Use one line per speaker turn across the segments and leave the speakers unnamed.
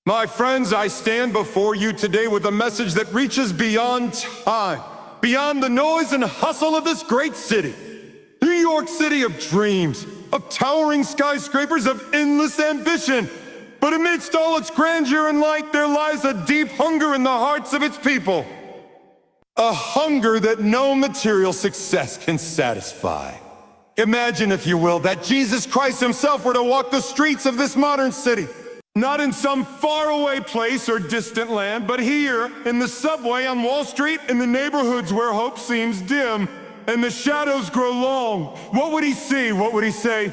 My friends, I stand before you today with a message that reaches beyond time, beyond the noise and hustle of this great city. New York City of dreams, of towering skyscrapers, of endless ambition. But amidst all its grandeur and light, there lies a deep hunger in the hearts of its people. A hunger that no material success can satisfy. Imagine, if you will, that Jesus Christ himself were to walk the streets of this modern city. Not in some faraway place or distant land, but here, in the subway on Wall Street, in the neighborhoods where hope seems dim and the shadows grow long. What would he see? What would he say?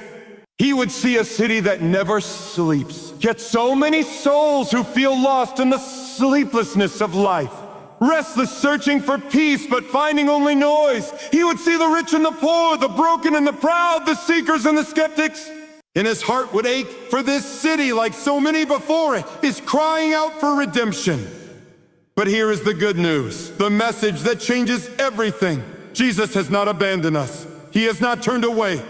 He would see a city that never sleeps, yet so many souls who feel lost in the sleeplessness of life. Restless, searching for peace, but finding only noise. He would see the rich and the poor, the broken and the proud, the seekers and the skeptics. And his heart would ache for this city like so many before it, is crying out for redemption. But here is the good news, the message that changes everything. Jesus has not abandoned us. He has not turned away.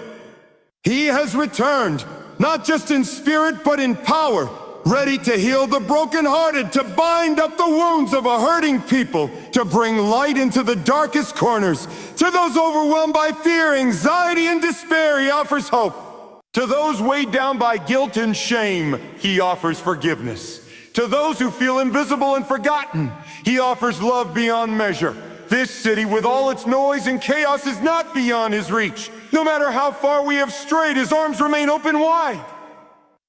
He has returned, not just in spirit, but in power, ready to heal the brokenhearted, to bind up the wounds of a hurting people, to bring light into the darkest corners. To those overwhelmed by fear, anxiety, and despair, he offers hope. To those weighed down by guilt and shame, he offers forgiveness. To those who feel invisible and forgotten, he offers love beyond measure. This city, with all its noise and chaos, is not beyond his reach. No matter how far we have strayed, his arms remain open wide.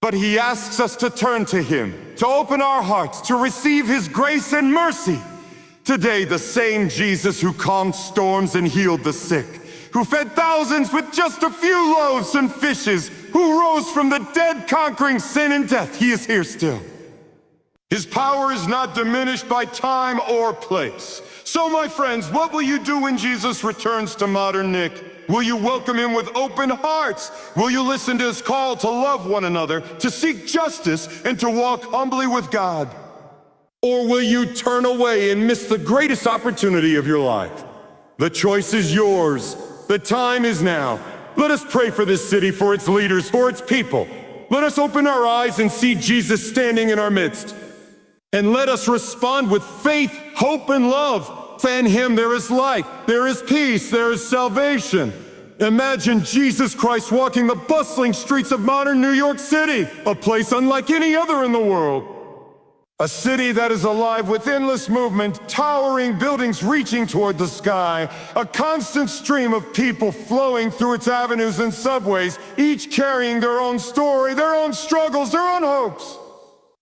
But he asks us to turn to him, to open our hearts, to receive his grace and mercy. Today, the same Jesus who calmed storms and healed the sick, who fed thousands with just a few loaves and fishes, who rose from the dead conquering sin and death, he is here still. His power is not diminished by time or place. So my friends, what will you do when Jesus returns to modern Nick? Will you welcome him with open hearts? Will you listen to his call to love one another, to seek justice, and to walk humbly with God? Or will you turn away and miss the greatest opportunity of your life? The choice is yours. The time is now. Let us pray for this city, for its leaders, for its people. Let us open our eyes and see Jesus standing in our midst. And let us respond with faith, hope, and love. For in him there is life, there is peace, there is salvation. Imagine Jesus Christ walking the bustling streets of modern New York City, a place unlike any other in the world. A city that is alive with endless movement, towering buildings reaching toward the sky, a constant stream of people flowing through its avenues and subways, each carrying their own story, their own struggles, their own hopes.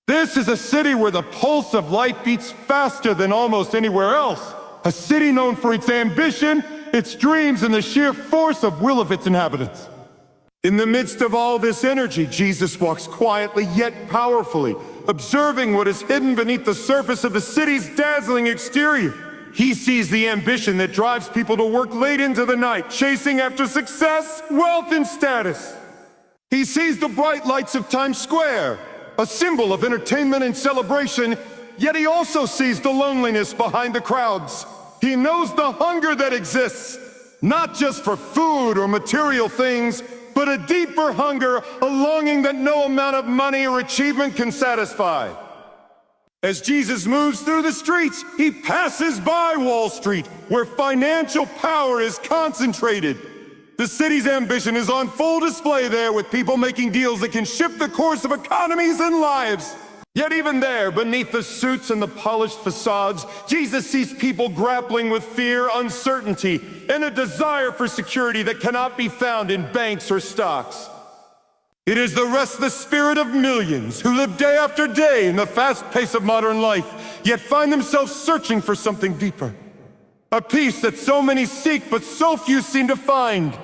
This is a city where the pulse of life beats faster than almost anywhere else. A city known for its ambition, its dreams, and the sheer force of will of its inhabitants. In the midst of all this energy, Jesus walks quietly yet powerfully, observing what is hidden beneath the surface of the city's dazzling exterior. He sees the ambition that drives people to work late into the night, chasing after success, wealth, and status. He sees the bright lights of Times Square, a symbol of entertainment and celebration, yet he also sees the loneliness behind the crowds. He knows the hunger that exists, not just for food or material things, but a deeper hunger, a longing that no amount of money or achievement can satisfy. As Jesus moves through the streets, he passes by Wall Street, where financial power is concentrated. The city's ambition is on full display there, with people making deals that can shift the course of economies and lives. Yet even there, beneath the suits and the polished facades, Jesus sees people grappling with fear, uncertainty, and a desire for security that cannot be found in banks or stocks. It is the restless spirit of millions who live day after day in the fast pace of modern life, yet find themselves searching for something deeper. A peace that so many seek, but so few seem to find.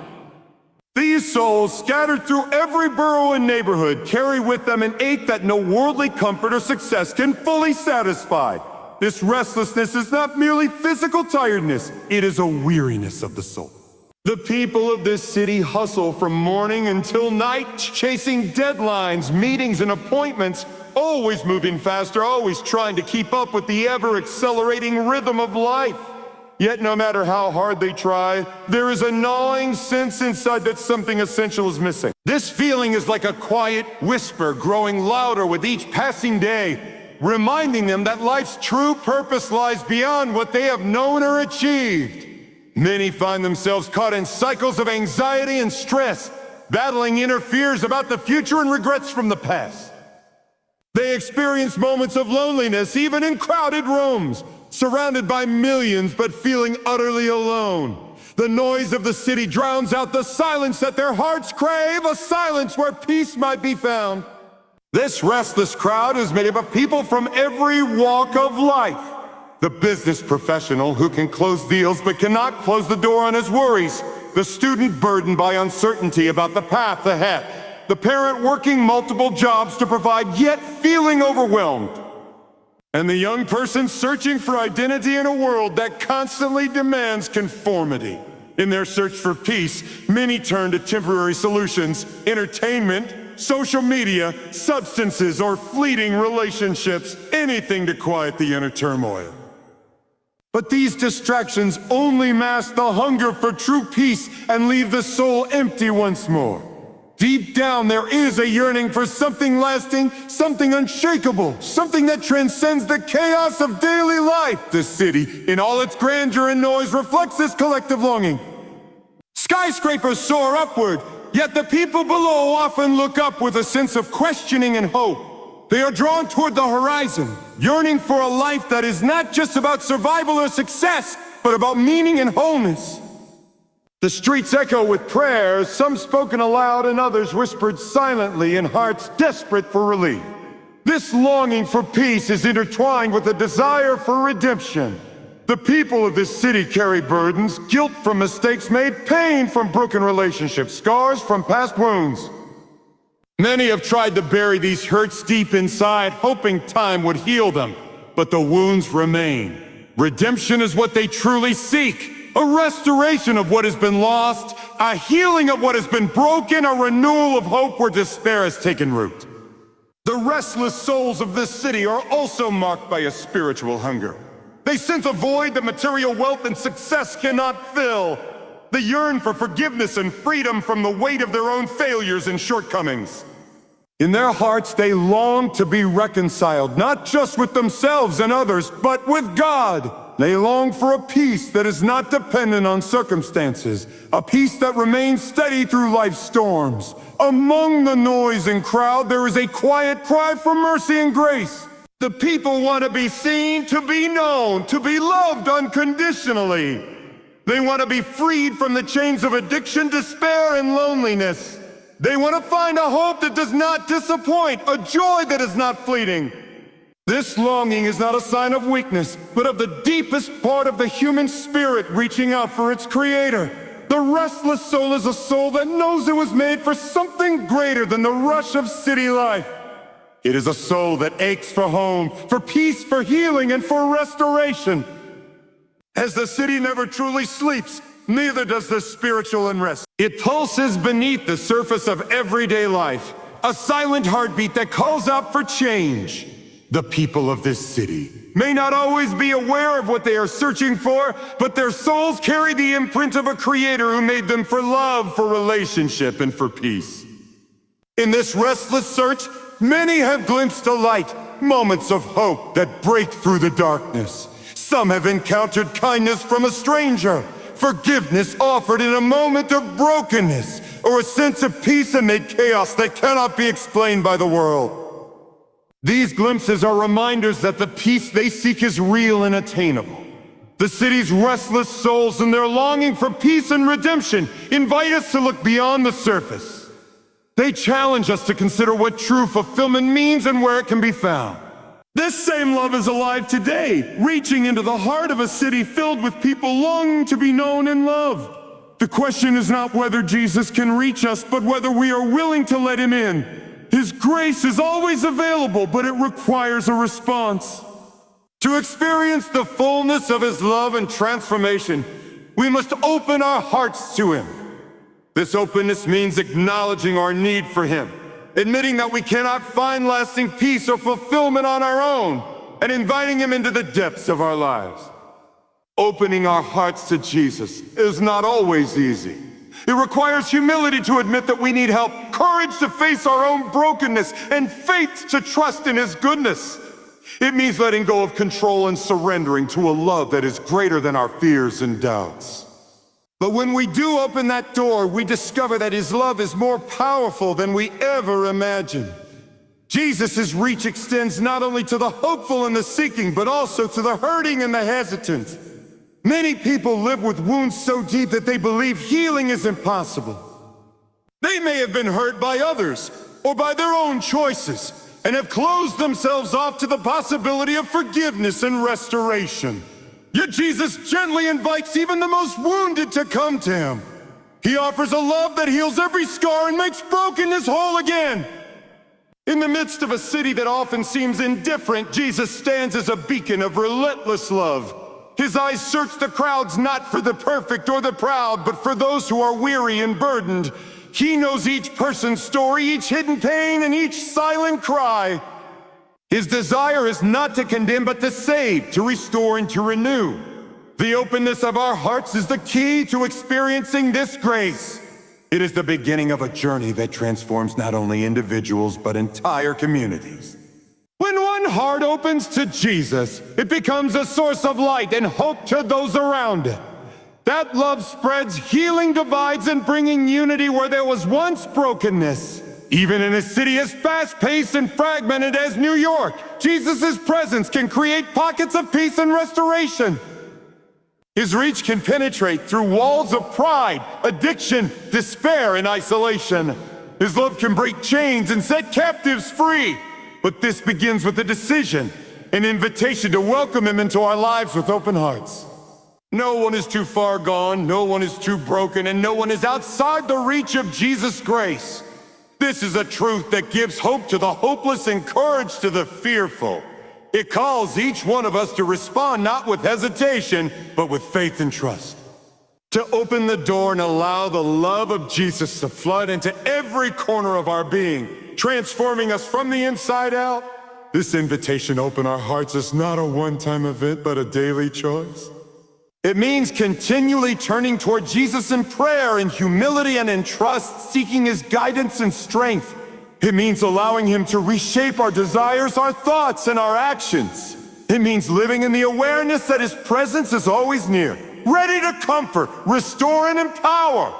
These souls, scattered through every borough and neighborhood, carry with them an ache that no worldly comfort or success can fully satisfy. This restlessness is not merely physical tiredness, it is a weariness of the soul. The people of this city hustle from morning until night, chasing deadlines, meetings, and appointments, always moving faster, always trying to keep up with the ever-accelerating rhythm of life. Yet no matter how hard they try, there is a gnawing sense inside that something essential is missing. This feeling is like a quiet whisper growing louder with each passing day. reminding them that life's true purpose lies beyond what they have known or achieved. Many find themselves caught in cycles of anxiety and stress, battling inner fears about the future and regrets from the past. They experience moments of loneliness, even in crowded rooms, surrounded by millions but feeling utterly alone. The noise of the city drowns out the silence that their hearts crave, a silence where peace might be found. This restless crowd is made up of people from every walk of life. The business professional who can close deals but cannot close the door on his worries. The student burdened by uncertainty about the path ahead. The parent working multiple jobs to provide yet feeling overwhelmed. And the young person searching for identity in a world that constantly demands conformity. In their search for peace, many turn to temporary solutions, entertainment, social media, substances, or fleeting relationships, anything to quiet the inner turmoil. But these distractions only mask the hunger for true peace and leave the soul empty once more. Deep down, there is a yearning for something lasting, something unshakable, something that transcends the chaos of daily life. The city, in all its grandeur and noise, reflects this collective longing. Skyscrapers soar upward, yet the people below often look up with a sense of questioning and hope. They are drawn toward the horizon, yearning for a life that is not just about survival or success, but about meaning and wholeness. The streets echo with prayers, some spoken aloud and others whispered silently in hearts desperate for relief. This longing for peace is intertwined with a desire for redemption. The people of this city carry burdens, guilt from mistakes made, pain from broken relationships, scars from past wounds. Many have tried to bury these hurts deep inside, hoping time would heal them, but the wounds remain. Redemption is what they truly seek. A restoration of what has been lost, a healing of what has been broken, a renewal of hope where despair has taken root. The restless souls of this city are also marked by a spiritual hunger. They sense a void that material wealth and success cannot fill. They yearn for forgiveness and freedom from the weight of their own failures and shortcomings. In their hearts, they long to be reconciled, not just with themselves and others, but with God. They long for a peace that is not dependent on circumstances, a peace that remains steady through life's storms. Among the noise and crowd, there is a quiet cry for mercy and grace. The people want to be seen, to be known, to be loved unconditionally. They want to be freed from the chains of addiction, despair, and loneliness. They want to find a hope that does not disappoint, a joy that is not fleeting. This longing is not a sign of weakness, but of the deepest part of the human spirit reaching out for its creator. The restless soul is a soul that knows it was made for something greater than the rush of city life. It is a soul that aches for home, for peace, for healing, and for restoration. As the city never truly sleeps, neither does the spiritual unrest. It pulses beneath the surface of everyday life, a silent heartbeat that calls out for change. The people of this city may not always be aware of what they are searching for, but their souls carry the imprint of a creator who made them for love, for relationship, and for peace. In this restless search, many have glimpsed a light, moments of hope that break through the darkness. Some have encountered kindness from a stranger, forgiveness offered in a moment of brokenness, or a sense of peace amid chaos that cannot be explained by the world. These glimpses are reminders that the peace they seek is real and attainable. The city's restless souls and their longing for peace and redemption invite us to look beyond the surface. They challenge us to consider what true fulfillment means and where it can be found. This same love is alive today, reaching into the heart of a city filled with people longing to be known and loved. The question is not whether Jesus can reach us, but whether we are willing to let him in. His grace is always available, but it requires a response. To experience the fullness of his love and transformation, we must open our hearts to him. This openness means acknowledging our need for him, admitting that we cannot find lasting peace or fulfillment on our own, and inviting him into the depths of our lives. Opening our hearts to Jesus is not always easy. It requires humility to admit that we need help, courage to face our own brokenness, and faith to trust in his goodness. It means letting go of control and surrendering to a love that is greater than our fears and doubts. But when we do open that door, we discover that His love is more powerful than we ever imagined. Jesus' reach extends not only to the hopeful and the seeking, but also to the hurting and the hesitant. Many people live with wounds so deep that they believe healing is impossible. They may have been hurt by others or by their own choices and have closed themselves off to the possibility of forgiveness and restoration. Yet Jesus gently invites even the most wounded to come to Him. He offers a love that heals every scar and makes brokenness whole again. In the midst of a city that often seems indifferent, Jesus stands as a beacon of relentless love. His eyes search the crowds not for the perfect or the proud, but for those who are weary and burdened. He knows each person's story, each hidden pain, and each silent cry. His desire is not to condemn, but to save, to restore, and to renew. The openness of our hearts is the key to experiencing this grace. It is the beginning of a journey that transforms not only individuals, but entire communities. When one heart opens to Jesus, it becomes a source of light and hope to those around it. That love spreads, healing divides, and bringing unity where there was once brokenness. Even in a city as fast-paced and fragmented as New York, Jesus' presence can create pockets of peace and restoration. His reach can penetrate through walls of pride, addiction, despair, and isolation. His love can break chains and set captives free. But this begins with a decision, an invitation to welcome Him into our lives with open hearts. No one is too far gone, no one is too broken, and no one is outside the reach of Jesus' grace. This is a truth that gives hope to the hopeless and courage to the fearful. It calls each one of us to respond not with hesitation, but with faith and trust. To open the door and allow the love of Jesus to flood into every corner of our being, transforming us from the inside out. This invitation to open our hearts is not a one-time event, but a daily choice. It means continually turning toward Jesus in prayer, in humility, and in trust, seeking His guidance and strength. It means allowing Him to reshape our desires, our thoughts, and our actions. It means living in the awareness that His presence is always near, ready to comfort, restore, and empower.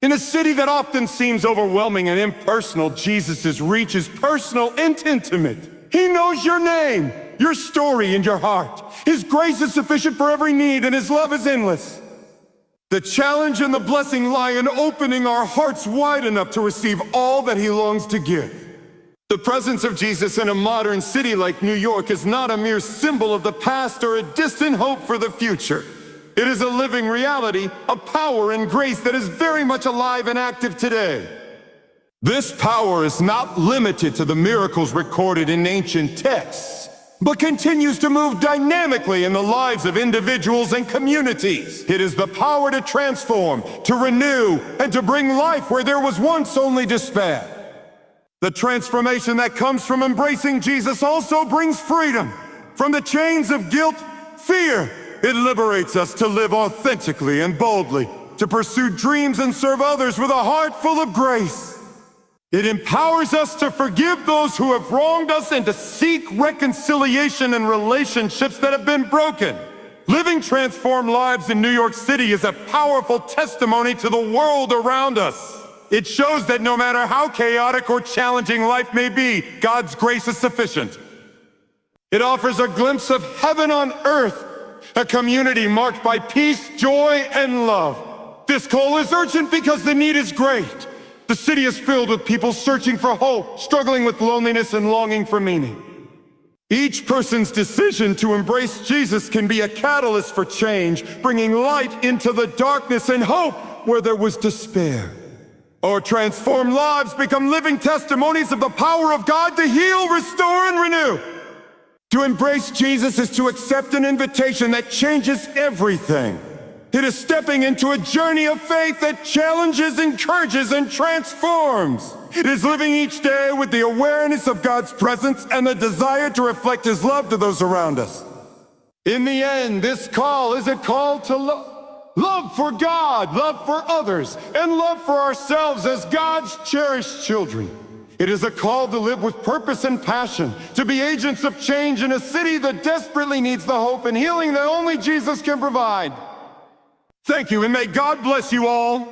In a city that often seems overwhelming and impersonal, Jesus' reach is personal and intimate. He knows your name, your story, and your heart. His grace is sufficient for every need, and His love is endless. The challenge and the blessing lie in opening our hearts wide enough to receive all that He longs to give. The presence of Jesus in a modern city like New York is not a mere symbol of the past or a distant hope for the future. It is a living reality, a power and grace that is very much alive and active today. This power is not limited to the miracles recorded in ancient texts, but continues to move dynamically in the lives of individuals and communities. It is the power to transform, to renew, and to bring life where there was once only despair. The transformation that comes from embracing Jesus also brings freedom from the chains of guilt, fear. It liberates us to live authentically and boldly, to pursue dreams and serve others with a heart full of grace. It empowers us to forgive those who have wronged us and to seek reconciliation in relationships that have been broken. Living transformed lives in New York City is a powerful testimony to the world around us. It shows that no matter how chaotic or challenging life may be, God's grace is sufficient. It offers a glimpse of heaven on earth, a community marked by peace, joy, and love. This call is urgent because the need is great. The city is filled with people searching for hope, struggling with loneliness, and longing for meaning. Each person's decision to embrace Jesus can be a catalyst for change, bringing light into the darkness and hope where there was despair. Our transformed lives become living testimonies of the power of God to heal, restore, and renew. To embrace Jesus is to accept an invitation that changes everything. It is stepping into a journey of faith that challenges, encourages, and transforms. It is living each day with the awareness of God's presence and the desire to reflect His love to those around us. In the end, this call is a call to love. Love for God, love for others, and love for ourselves as God's cherished children. It is a call to live with purpose and passion, to be agents of change in a city that desperately needs the hope and healing that only Jesus can provide. Thank you, and may God bless you all.